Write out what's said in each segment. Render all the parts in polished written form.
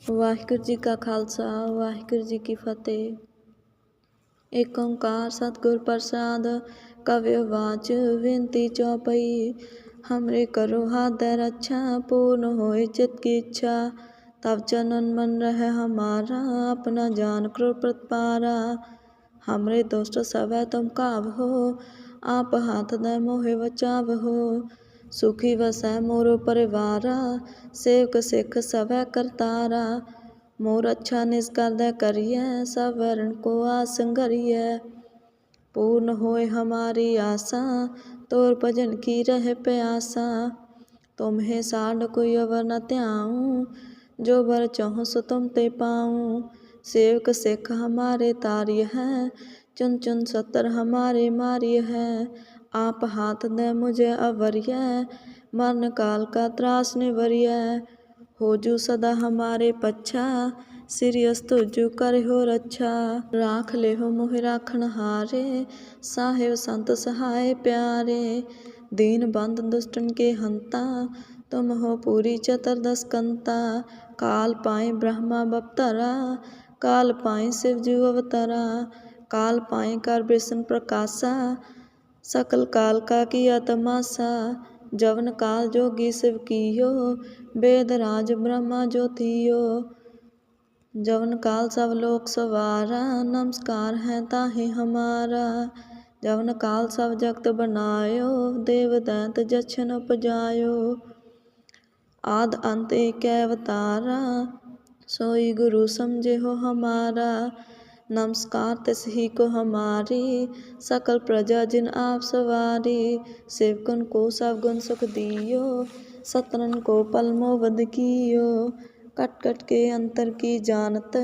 ਵਾਹਿਗੁਰੂ ਜੀ ਕਾ ਖਾਲਸਾ ਵਾਹਿਗੁਰੂ ਜੀ ਕੀ ਫਤਿਹ। ਏਕ ਓੰਕਾਰ ਸਤਿਗੁਰ ਪ੍ਰਸਾਦ। ਕਵਿ ਵਾਚ ਵਿਨਤੀ ਚੌਪਈ। हमरे करो हाथ दे रक्षा पूर्ण होए चित की इच्छा। तब चनन मन रहे हमारा अपना जान करो प्रतिपारा। हमरे दोस्त सब तुम कावहो आप हाथ दे मोहे बचावहो। सुखी वसै मोरो परिवारा सेवक सिख सब करतारा। मोर अच्छा निज करदै करिए सब वरण को आस संघरिए। पूर्ण होए हमारी आशा तोर भजन की रहे प्यासा। तुम्हें साढ़ कोई अवर न त्याऊँ जो बर चाहूँ सो तुम ते पाऊँ। सेवक सिख हमारे तारिय है चुन चुन सतर हमारे मारिय है। आप हाथ दे मुझे अवरिय मरण काल का त्रास निवरिय। हो जू सदा हमारे पच्छा सिरियस तुझु करे हो रक्षा। राख ले हो मोहि राखण हारे साहेब संत सहाय प्यारे। दीन बंद दुष्टन के हंता तुम हो पूरी चतुर्दश कंता। काल पाए ब्रह्मा बपतरा काल पाए शिवजू अवतरा। काल पाए कर विष्णु प्रकाशा सकल काल का किया तमाशा। जवन काल जोगी शिव कियो वेद राज ब्रह्मा ज्योतियो। जवन काल सब लोक सवारा नमस्कार है ताहि हमारा। जवन काल सब जगत बनायो देव दैत जछन उपजायो। आद अंत एक अवतारा सोई गुरु समझे हो हमारा। नमस्कार तिस ही को हमारी सकल प्रजा जिन आप सवारी। सेवकन को सब गुण सुख दियो सतरन को पल मोबद कियो। कट कट के अंतर की जानत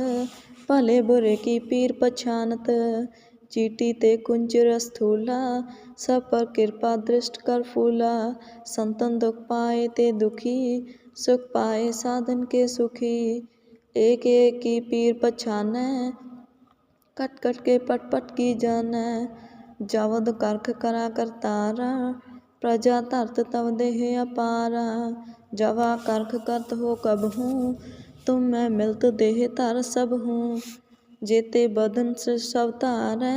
भले बुरे की पीर पछानत। चीटी ते कुंचर स्थूला सब पर कृपा दृष्ट कर फूला। संतन दुख पाए ते दुखी सुख पाए साधन के सुखी। एक एक की पीर पछानै कट कट के पट पट की जानै। जवद करख करा करतारा प्रजा धरत तव देह अपारा। जवा करख करत हो कबहूँ तुम मैं मिलत देह धर सब हूँ। जेते बदन सब तारै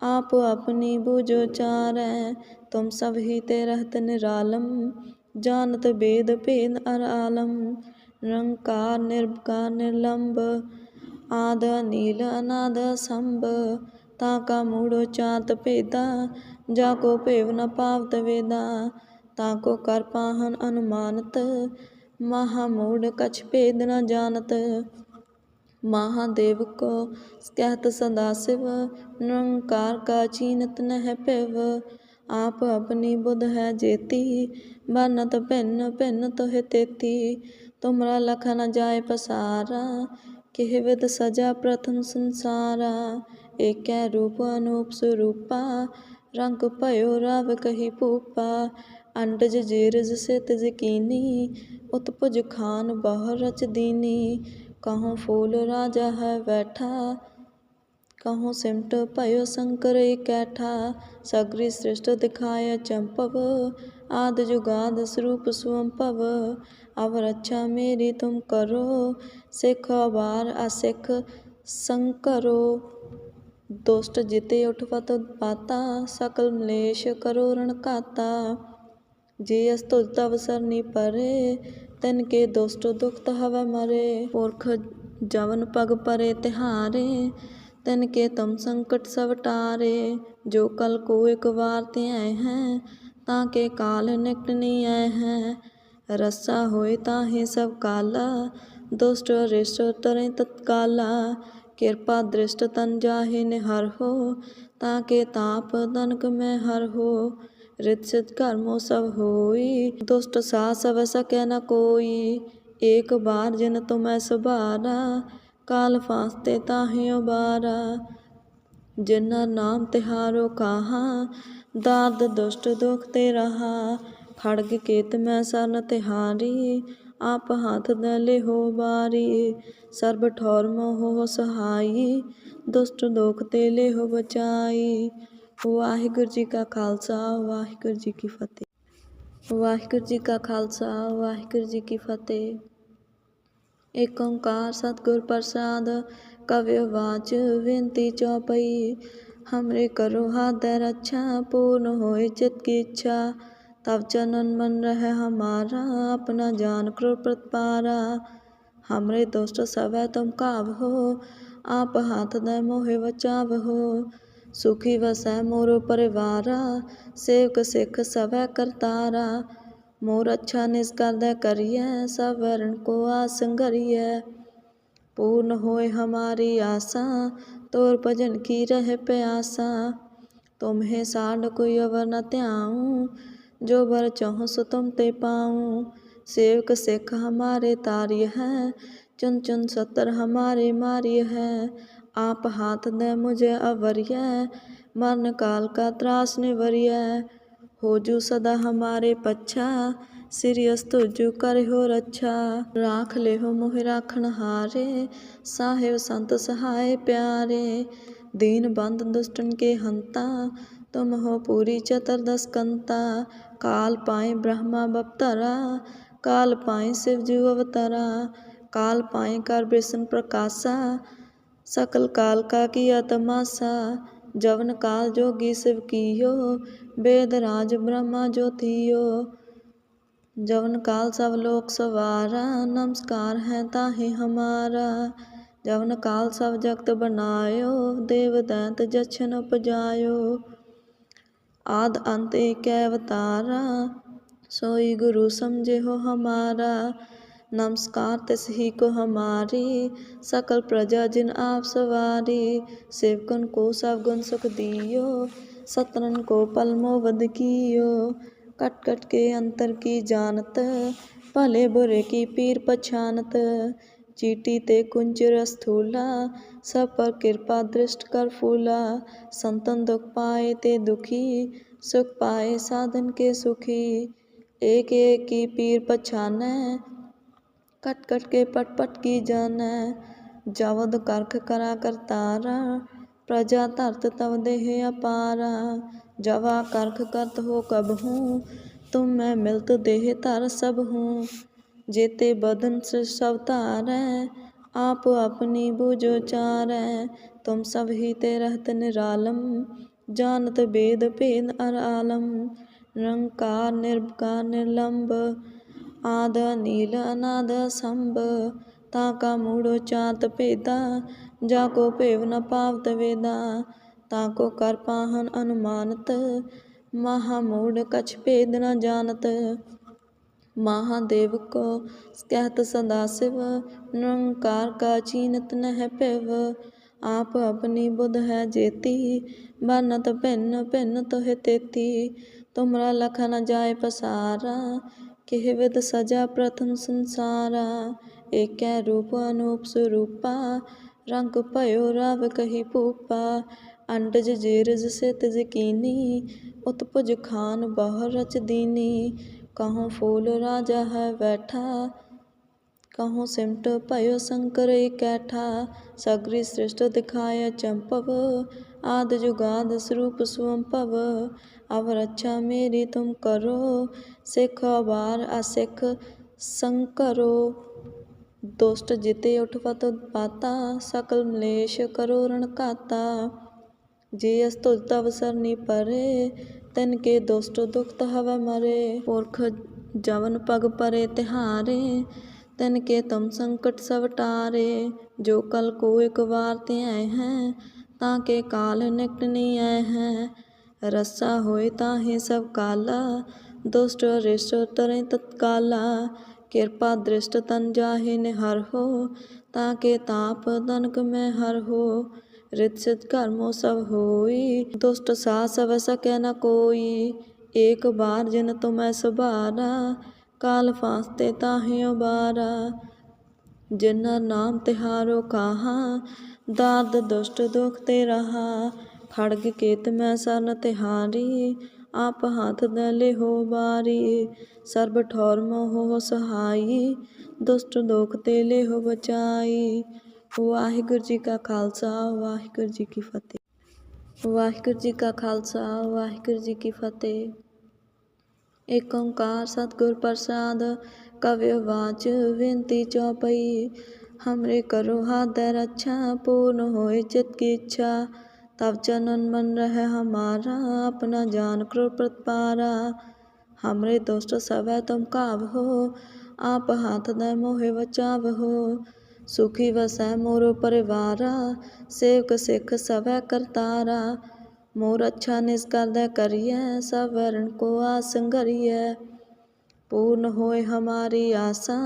आप अपनी बूझो चारै। तुम सब ही ते रहत निरालम जानत वेद भेद अर आलम। निरंकार निर्विकार निर्लंब आद नील अनाद असंभ। ताका मूढ़ो चात भेदा जाको भेव न पावत वेदा। ताको कर पाहन अनुमानत महामूढ़ कछ भेद न जानत। महादेव को कहत सदा शिव निरंकार का चीनत नह पिव। आप अपनी बुध है जेती बनत भिन्न भिन्न तुहि तेती। तुमरा लख न जाय पसारा किह विध सजा प्रथम संसारा। एकै रूप अनूप स्वरूपा रंग भयो राव कही भूपा। अंडज जेरज सेतज कीनी उत्पुज खान बहु रच दीनी। कहूँ फूल राजा है बैठा कहूँ सिमट भयो शंकर इकैठा। सगरी सृष्ट दिखाय चंपव आद जुगाद स्वरूप स्वंपव। अब रक्षा मेरी तुम करो सिख अबार असिख संकरो। दुष्ट जिते उठवत पाता सकल मलेश करो रण काता। जे अस्तुज तव सरनी परे तिनके दुष्ट दुखत हवै मरे। पुरख जवन पग परे तिहारे तिनके तुम संकट सब टारे। जो कल को एक बार त्याय हैं ताके काल निकट नहीं आए हैं। रस्सा होए ताहि सब काला दुष्ट रिष्ट तरें तत्काला। कृपा दृष्ट तन जाहि निहर हो ताके ताप तनक में हर हो। रित सिद्ध कर्मो सब होई दुष्ट सा सब सकै न कोई। एक बार जिन तुम्हें सुबारा काल फांसते ताहि उबारा। जिन्ना नाम तिहारो कहा दाद दुष्ट दुख ते रहा। खड़ग केत में सरन तिहारी आप हाथ दे लेहो बारी। सर्ब ठौर मोह सहाई दुष्ट दुख ते लेहो बचाई। वाहिगुरू जी का खालसा वाहिगुरू जी की फतेह। वाहिगुरू जी का खालसा वाहिगुरू जी की फतेह। ਏਕ ਓंकार सतगुर प्रसाद कव्य वाच विनती चौपई। हमरे करो हाथ रक्षा पूर्ण होए चित की इच्छा। तब चनन मन रह हमारा अपना जान क्रोध प्रतिपारा। हमरे दुष्ट सब तुम काबहो आप हाथ दे मोहे बचावहो। सुखी वसै मोर परिवारा सेवक सिख सब करतारा। मोर अच्छा निष्कर दे करिए सब वरण को आसंगरिए। पूर्ण होए हमारी आशा तोर भजन की रह प्यासा। तुम्हें साढ़ कोई अवर न त्याऊँ जो बर चाहूँ सो तुम ते पाऊँ। सेवक सिख हमारे तारिय है चुन चुन सतर हमारे मारिय है। आप हाथ दे मुझे अवरिय मरण काल का त्रास निवरिय। हो जू सदा हमारे पच्छा सिरियस तुझु करे हो रक्षा। राख ले हो मोहि राखण हारे साहेब संत सहाय प्यारे। दीन बंद दुष्टन के हंता तुम हो पूरी चतुर्दश कंता। काल पाए ब्रह्मा बपतरा काल पाए शिव जू अवतरा। काल पाए कर विष्णु प्रकाशा सकल काल का किया तमाशा। जवन काल जोगी शिव कियो वेद राज ब्रह्मा ज्योतियो। जवन काल सब लोक सवारा नमस्कार है ताहि हमारा। जवन काल सब जगत बनायो देव दैत जछन उपजायो। आद अंत एक अवतारा सोई गुरु समझे हो हमारा। नमस्कार तिस ही को हमारी सकल प्रजा जिन आप सवारी। सेवकन को सब गुण सुख दियो सतरन को पल मोवध कियो। कट कट के अंतर की जानत भले बुरे की पीर पछानत। चीटी ते कुंचर स्थूला सब पर कृपा दृष्ट कर फूला। संतन दुख पाए ते दुखी सुख पाए साधन के सुखी। एक एक की पीर पछानै कट कट के पट पट की जानै। जवद करख करा करतारा प्रजा धरत तव देह अपारा। जवा करख करत हो कबहूँ तुम मैं मिलत देह धर सब हूँ। जेते बदन सब तारै आप अपनी बूझो चारै। तुम सब ही ते रहत निरालम जानत वेद भेद अर आलम। निरंकार निर्विकार निर्लंब आद नील अनाद संभ। ताका मूढ़ो चात भेदा जाको भेव न पावत वेदा। ताको कर पाहन अनुमानत महामूढ़ कछ भेद न जानत। महादेव को कहत सदा शिव निरंकार का चीनत नह पिव। आप अपनी बुध है जेती बरनत भिन्न भिन्न तुहि तेती। तुमरा लख न जाय पसारा किह विध सजा प्रथम संसारा। एकै रूप अनूप स्वरूपा रंग भयो राव कही भूपा। अंडज जेरज सितज कीनी उत्पुज खान बहु रच दीनी। कहूँ फूल राजा है बैठा कहूँ सिमट भयो शंकर इकैठा। सगरी सृष्ट दिखाय चंपव आद जुगाद स्वरूप स्वंपव। अब रक्षा मेरी तुम करो सिख बार असिख संकरो। दुष्ट जिते उठपत पाता सकल मलेश करो रण काता। जे अस्तुज तव सरनी परे तिनके दुष्ट दुखत हवै मरे। पुरख जवन पग परे तिहारे तिनके तुम संकट सब टारे। जो कल को एक बार त्याय हैं ताके काल निकट नहीं आए हैं। रस्सा होए ताहे सब काला दुष्ट रिष्ट तरें तत्काला। कृपा दृष्ट तन जाहे निहर हो ताके ताप तनक में हर हो। रित सिद्ध कर्मो सब होई दुष्ट सास सब सकै न कोई। एक बार जिन तुम सुबारा काल फांसते ताहि उबारा। जिनर नाम तिहारो कहा दाद दुष्ट दुख ते रहा। खड़ग केत में सरन तिहारी आप हाथ दे लेहो बारी। सर्ब ठौर मोह सहाई दुष्ट दोख ते लेहो बचाई। वाहिगुरू जी का खालसा वाहिगुरू जी की फतेह। वाहिगुरू जी का खालसा वाहिगुरू जी की फतेह। ਏਕ ਓंਕਾਰ ਸਤਿਗੁਰ ਪ੍ਰਸਾਦ कव्यवाच विनती चौपई। हमरे करो हाथ रक्षा, पूर्ण होए चित की इच्छा। तब चनन मन रह हमारा, अपना जान क्रोध प्रतिपारा। हमरे दुष्ट सवै तुम काबहो, आप हाथ दे मोहे बचावहो। सुखी वसै मोरो परिवारा, सेवक सिख सवै करतारा। मोर अच्छा निष्कर दे करिए, सब वरण को आस संघरिए। पूर्ण होए हमारी आशा,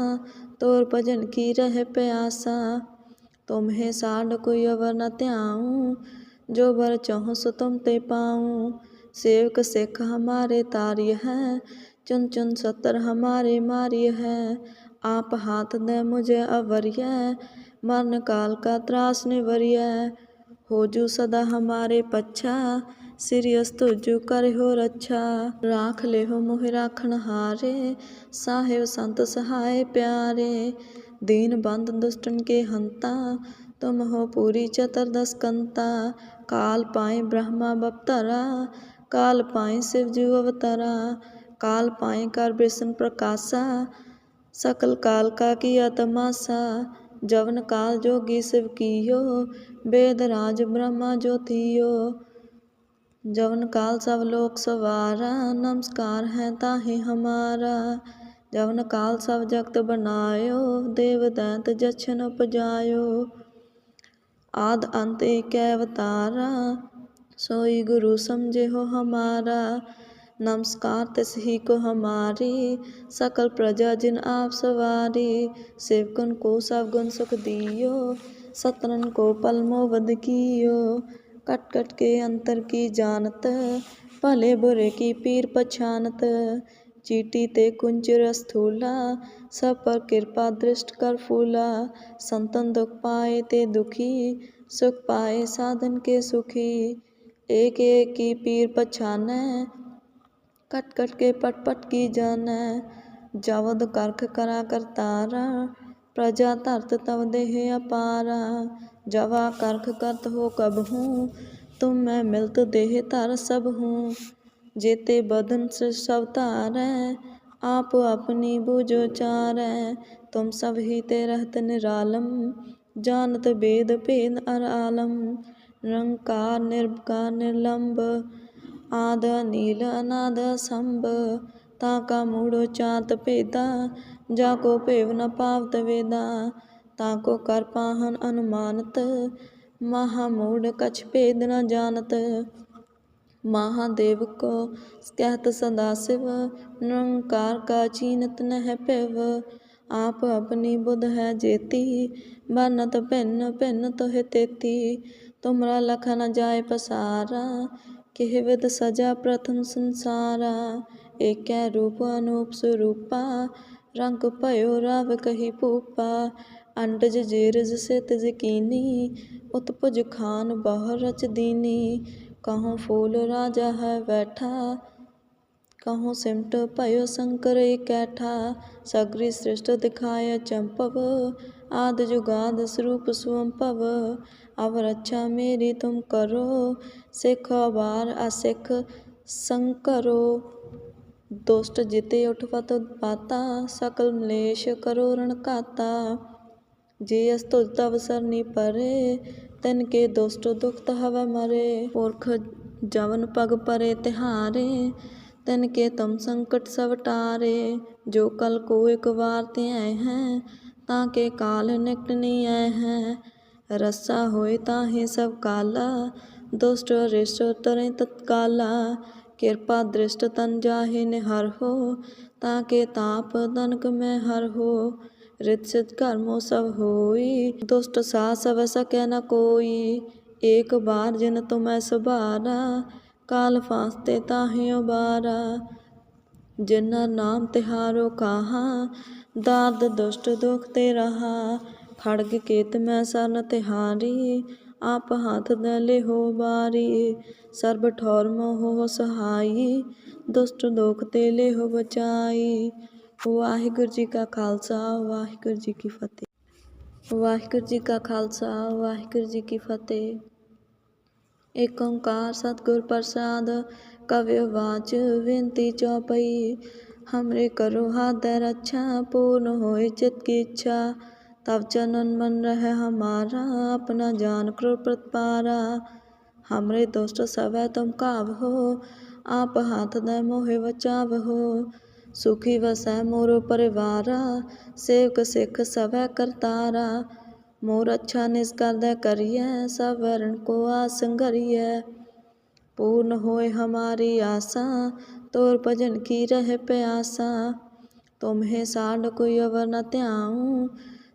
तोर भजन की रह प्यासा। तुम्हें साढ़ कोई अवर न त्याऊँ, जो बर चाहूँ सो तुम ते पाऊँ। सेवक सिख हमारे तार्य है, चुन चुन सतर हमारे मार्य है। आप हाथ दे मुझे अवरिय, मरण काल का त्रास निवरिय। हो जू सदा हमारे पच्छा, श्री अस्तु जो करे हो रक्षा। राख ले हो मोहि राखण हारे, साहेब संत सहाय प्यारे। दीन बंद दुष्टन के हंता, तुम हो पूरी चतुर्दश कंता। काल पाए ब्रह्मा बपतरा, काल पाए शिव जू अवतरा। काल पाए कर विष्णु प्रकाशा, सकल काल का किया तमाशा। जवन काल जोगी शिव कियो, वेद राज ब्रह्मा जो थियो। जवन काल सब लोक सवारा, नमस्कार है ताहि हमारा। जवन काल सब जगत बनायो, देव दैत जछन उपजायो। आद अंत एक अवतारा, सोई गुरु समझे हो हमारा। नमस्कार तिस ही को हमारी, सकल प्रजा जिन आप सवारी। सेवकन को सब गुण सुख दियो, सतरन को पल मोह कियो। कट कट के अंतर की जानत, भले बुरे की पीर पछानत। चीटी ते कुंचर स्थूला, सब पर कृपा दृष्ट कर फूला। संतन दुख पाए ते दुखी, सुख पाए साधन के सुखी। एक एक की पीर पछानै, कट कट के पट पट की जानै। जवद करख करा करतारा, प्रजा धरत तव देह अपारा। जवा करख करत हो कबहूँ, तुम मैं मिलत देह धर सबहूँ। जेते बदन सब तारै, आप अपनी बुझो चारै। तुम सब ही ते रहत निरालम, जानत वेद भेद अर आलम। निरंकार निर्विकार निर्लंब, आद नील अनाद असंभ। ताका मूढ़ो चात भेदा, जाको भेव न पावत वेदा। ताको कर पाहन अनुमानत, महामूढ़ कछ भेद न जानत। महादेव को कहत सदाशिव, निरंकार का चीनत नह पिव। आप अपनी बुध है जेती, बरनत भिन्न भिन्न तुहि तेती। तुमरा लख न जाय पसारा, किह विध सजा प्रथम संसारा। एकै रूप अनूप स्वरूपा, रंग भयो राव कही भूपा। अंडज जेरज सितज कीनी, उत्पुज खान बहु रच दीनी। कहूँ फूल राजा है बैठा, कहूँ सिमट भयो शंकर इकैठा। सगरी सृष्टि दिखाय चंपव, आद जुगाद स्वरूप स्वंपव। अब रक्षा मेरी तुम करो, सिख अबार असिख संकरो। दुष्ट जिते उठपत पाता, सकल मलेश करो रण काता। जे अस्तुज तव सरनी परे, तिनके दुष्ट दुखत हवै मरे। पुरख जवन पग परे तिहारे, तिनके तुम संकट सब टारे। जो कल को एक बार त्याय हैं, ताके काल निकट नहीं आए हैं। रस्सा होए ताहि सब काला, दुष्ट अरिष्ट तरें तत्काला। कृपा दृष्ट तन जाहि निहर हो, ताके ताप तनक में हर हो। रित सिद्ध कर्मो सब होई, दुष्ट साहस अब सकै न कोई। एक बार जिन तुम्हें सुबारा, काल फांसते ताहि उबारा। जिन्ना नाम तिहारो कहा, दाद दुष्ट दुख ते रहा। खड्ग केत में सरन तिहारी, आप हाथ दे लेहो बारी। सर्ब ठौर मोह सहाई, दुष्ट दोख ते लेहो बचाई। वाहिगुरू जी का खालसा, वाहिगुरू जी की फतेह। वाहिगुरू जी का खालसा, वाहिगुरू जी की फतेह। एक ओंकार सतगुर प्रसाद, कव्यवाच विनती चौपई। हमरे करो हाथ दे रक्षा, पूर्ण होए चित की इच्छा। तब चनन मन रहे हमारा, अपना जान क्रोध प्रतपारा। हमरे दोस्त सब तुम कावहो, आप हाथ दे मोहे बचावहो। सुखी वसै मोरो परिवारा, सेवक सिख सब करतारा। मोर अच्छा निष्कर दे करिए, सब वरण को आस संगरिए। पूर्ण होए हमारी आशा, तोर भजन की रह प्यासा। तुम्हें साढ़ कोई अवर न त्याऊँ,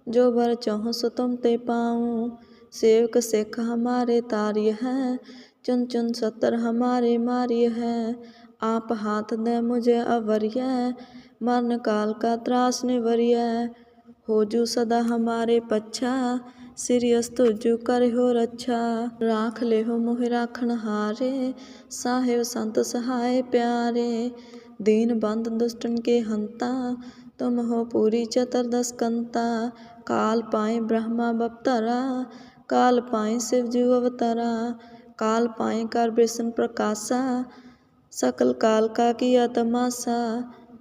जो बर चाहूँ सो तुम ते पाऊँ। सेवक सिख हमारे तारिय है, चुन चुन सतर हमारे मारिय है। आप हाथ दे मुझे अवरिय, मरण काल का त्रास निवरिय। हो जू सदा हमारे पच्छा, सिरियस तुझु करे हो रक्षा। राख ले हो मोहि राखण हारे, साहेब संत सहाय प्यारे। दीन बंद दुष्टन के हंता, तुम हो पूरी चतुर्दश कंता। काल पाए ब्रह्मा बपतरा, काल पाए शिव जू अवतरा। काल पाए कर विष्णु प्रकाशा, सकल काल का किया तमाशा।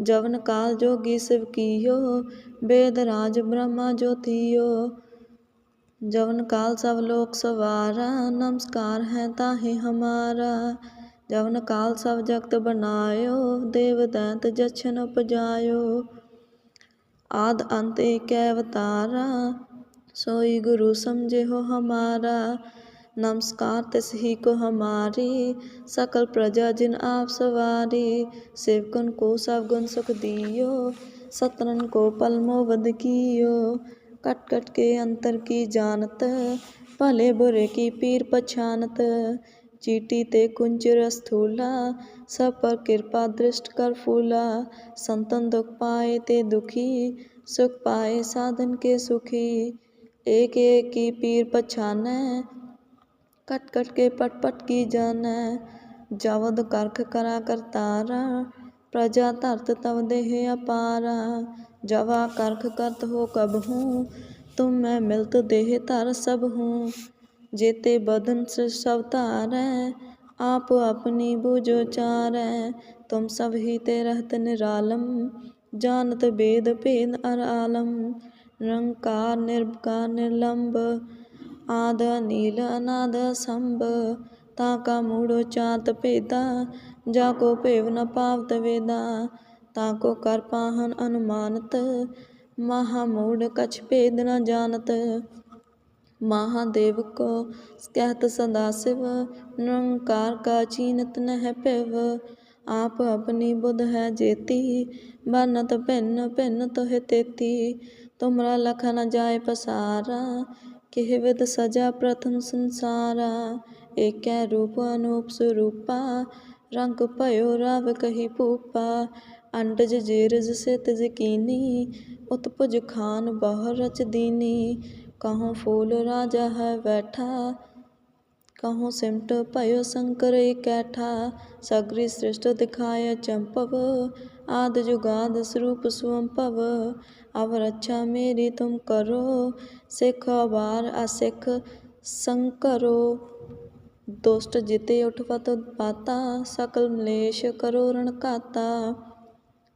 जवन काल जोगी शिव कियो, वेद राज ब्रह्मा ज्योतियो। जवन काल सब लोक सवारा, नमस्कार है ताहि हमारा। जवन काल सब जगत बनायो, देव दैत जछन उपजायो। आद अंत एक अवतारा, सोई गुरु समझे हो हमारा। नमस्कार तिस ही को हमारी, सकल प्रजा जिन आप सवारी। सेवकन को सब गुण सुख दियो, सतरन को पल मोबद कियो। कट कट के अंतर की जानत, भले बुरे की पीर पछानत। चीटी ते कुंचर स्थूला, सब पर कृपा दृष्ट कर फूला। संतन दुख पाए ते दुखी, सुख पाए साधन के सुखी। एक एक की पीर पछानै, कट कट के पट पट की जानै। जवद करख करा करतारा, प्रजा धरत तव देह अपारा। जवा करख करत हो कबहूँ, तुम मैं मिलत देह धर सब हूँ। जेते बदन से सब तारै, आप अपनी बूझो चारै। तुम सब ही ते रहत निरालम, जानत वेद भेद अर आलम। निरंकार निर्विकार निर्लंब, आद नील अनाद असंभ। ताका मूढ़ो चात भेदा, जाको भेव न पावत वेदा। ताको कर पाहन अनुमानत, महामूढ़ कछ भेद न जानत। महादेव को कहत सदाशिव, निरंकार का चीनत नह पिव। आप अपनी बुध है जेती, बरनत भिन्न भिन्न तुहि तेती। तुमरा लख न जाय पसारा, केह विध सजा प्रथम संसारा। एकै रूप अनूप स्वरूपा, रंग भयो राव कही भूपा। अंडज जेरज सेतज कीनी, उत्पुज खान बहु रच दीनी। कहूँ फूल राजा है बैठा, कहूँ सिमट भयो शंकर इकैठा। सगरी सृष्टि दिखाय चंपव, आद जुगाद स्वरूप स्वंपव। अब रक्षा मेरी तुम करो, सिख अवार असिख संकरो। दुष्ट जिते उठवत पाता, सकल मलेश करो रण काता।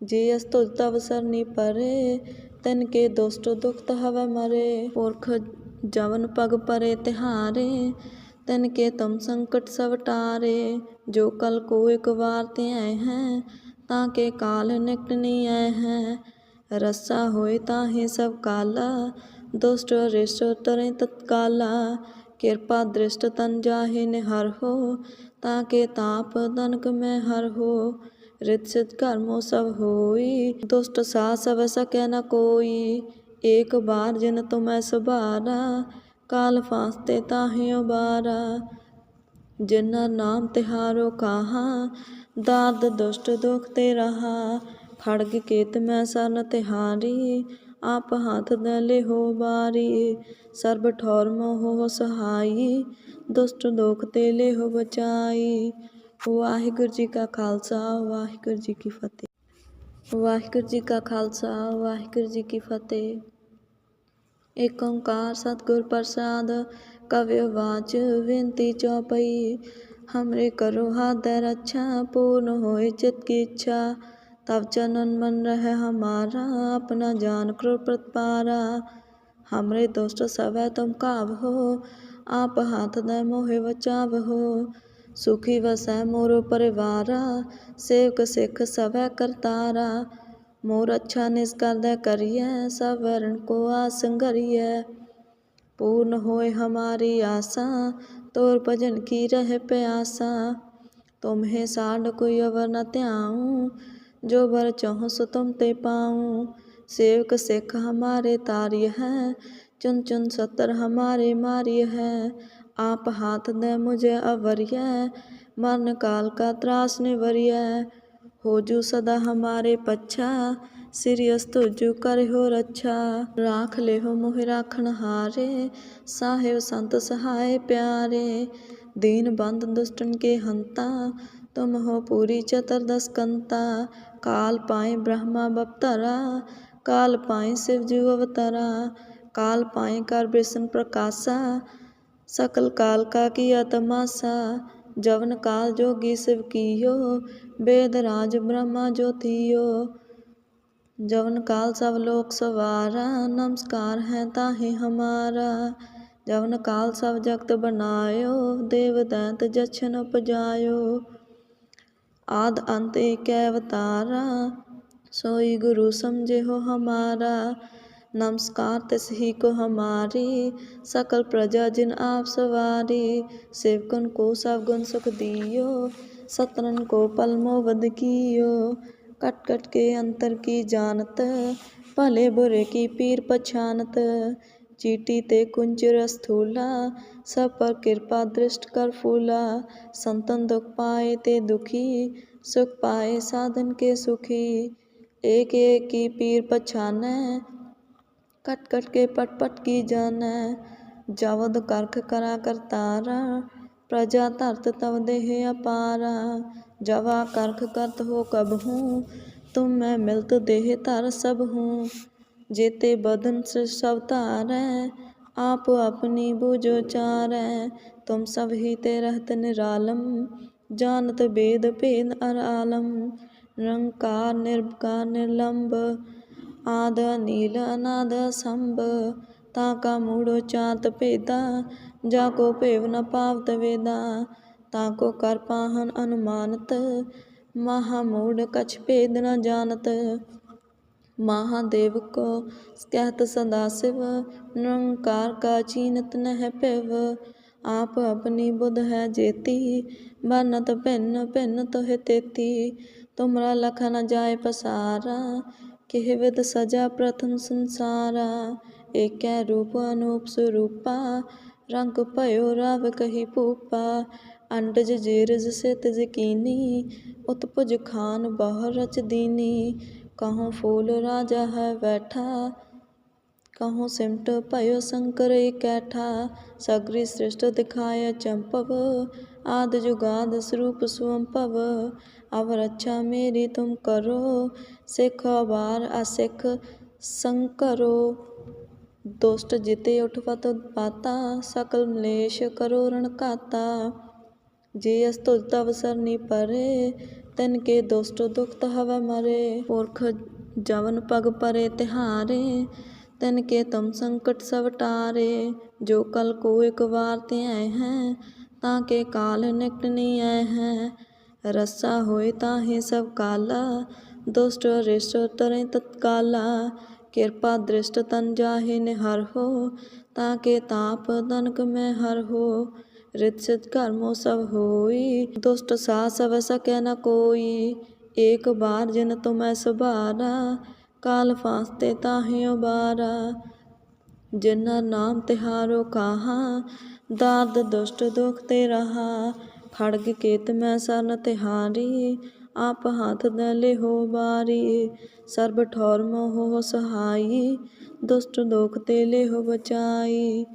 जे अस्तुज तव सरनी परे, तिनके दुष्ट दुख हवै मरे। पुरख जवन पग परे तिहारे, तिनके तुम संकट सब टारे। जो कल को एक बार त्याय हैं, ताके काल निकट नीऐ हैं। रस्सा होए ताहि सब काला, दुष्ट रिष्ट तरें तत्काला। कृपा दृष्ट तन जाहि निहरहो, ताके ताप तनक में हरहो। रित सिद्ध कर्मो सब होई, दुष्ट सा सब सकै न कोई। एक बार जिन तुम्हें सुबारा, काल फांसते ताहि उबारा। जिनर नाम तिहारो कहा, दाद दुष्ट दुख ते रहा। खड्ग केत में सरन तिहारी, आप हाथ दे लेहो बारी। सर्ब ठौर मोह सहाई, दुष्ट दुख ते लेहो बचाई। वाहिगुरु जी का खालसा, वाहिगुरु जी की फतेह। वाहिगुरु जी का खालसा, वाहिगुरु जी की फतेह। एक ओंकार सतगुर प्रसाद, कवि वाच विनती चौपई। हमरे करो हाथ दे रक्षा, पूर्ण होए चित की इच्छा। तब चनन मन रहे हमारा, अपना जान करो प्रतिपारा। हमरे दुष्ट सवै तुम काबहो, आप हाथ दे मोहे बचावहो। सुखी वसै मोरो परिवारा, सेवक सिख सवै करतारा। मोर अच्छा निष्कर दे करिए, सब वरण को आसंगरिए। पूर्ण होए हमारी आशा, तोर भजन की रह प्यासा। तुम्हें साढ़ कोई अवर न त्याऊँ, जो बर चाहूँ सो तुम ते पाऊँ। सेवक सिख हमारे तारिय है, चुन चुन सतर हमारे मारिय है। आप हाथ दे मुझे अवरिय, मरण काल का त्रास निवरिय। हो जू सदा हमारे पच्छा, सिरियस तुझु करे हो रक्षा। राख ले हो मोहि राखण हारे, साहेब संत सहाय प्यारे। दीन बंद दुष्टन के हंता, तुम हो पूरी चतुर्दश कंता। काल पाए ब्रह्मा बपतरा, काल पाए शिवजू अवतरा। काल पाए कर विष्णु प्रकाशा, सकल काल का किया तमाशा। जवन काल जोगी शिव कियो, वेद राज ब्रह्मा ज्योतियो। जवन काल सब लोक सवारा, नमस्कार है ताहि हमारा। जवन काल सब जगत बनायो, देव दैत जछन उपजायो। आद अंत एक अवतारा, सोई गुरु समझे हो हमारा। नमस्कार तिस ही को हमारी, सकल प्रजा जिन आप सवारी। सेवकन को सब गुण सुख दियो, सतरन को पल मोह वध कियो। कट कट के अंतर की जानत, भले बुरे की पीर पछानत। चीटी ते कुंचर स्थूला, सब पर कृपा दृष्ट कर फूला। संतन दुख पाए ते दुखी, सुख पाए साधन के सुखी। एक एक की पीर पछानै, कट कट के पट पट की जानै। जवद करख करा करतारा, प्रजा धरत तव देह अपारा। जवा करख करत हो कबहूँ, तुम मैं मिलत देह धर सबहूँ। जेते बदन सब तारै, आप अपनी बूझो चारै। तुम सब ही ते रहत निरालम, जानत वेद भेद अर आलम। निरंकार निर्विकार निर्लंब, आद नील अनाद असंभ। ताका मूढ़ो चात भेदा, जाको भेव न पावत वेदा। ताको कर पाहन अनुमानत, महामूढ़ कछ भेद न जानत। महादेव को कहत सदाशिव, निरंकार का चीनत नह पिव। आप अपनी बुध है जेती, बरनत भिन्न भिन्न तुहि तेती। तुमरा लख न जाय पसारा, केह विध सजा प्रथम संसारा। एकै रूप अनूप स्वरूपा, रंग भयो राव कही भूपा। अंडज जेरज सेतज कीनी, उत्पुज खान बहु रच दीनी। कहूँ फूल राजा है बैठा, कहूँ सिमट भयो शंकर कैठा। सगरी सृष्ट दिखाय चंपव, आद जुगाद स्वरूप स्वंपव। अब रक्षा मेरी तुम करो, सिख बार असिख संकरो। दुष्ट जिते उठपत पाता, सकल मलेश करो रण काता। जे अस तुझ तव सरनी परे, तिनके दुष्ट दुखत हवै मरे। पुरख जवन पग परे तिहारे, तिनके तुम संकट सब टारे। जो कल को एक बार त्याय हैं, ताके काल निकट नियाय हैं। रस्सा होए ताहि सब काला, दुष्ट अरिष्ट तरें तत्काला। कृपा दृष्ट तन जाहि निहरहो, ताके ताप तनक में हरहो। रित सिद्ध कर्मो सब होई, दुष्ट साह सब सकै न कोई। एक बार जिन तुम्हें सुबारा, काल फांसते ताहि उबारा। जिन्हर नाम तिहारो कहा, दाद दुष्ट दुख ते रहा। खड्ग केत में सरन तिहारी, आप हाथ दे लेहो बारी। सर्ब ठौर मोह सहाई, दुष्ट दोख ते लेहो बचाई।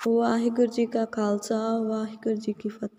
वाहिगुरू जी का खालसा, वाहिगुरू जी की फतेह।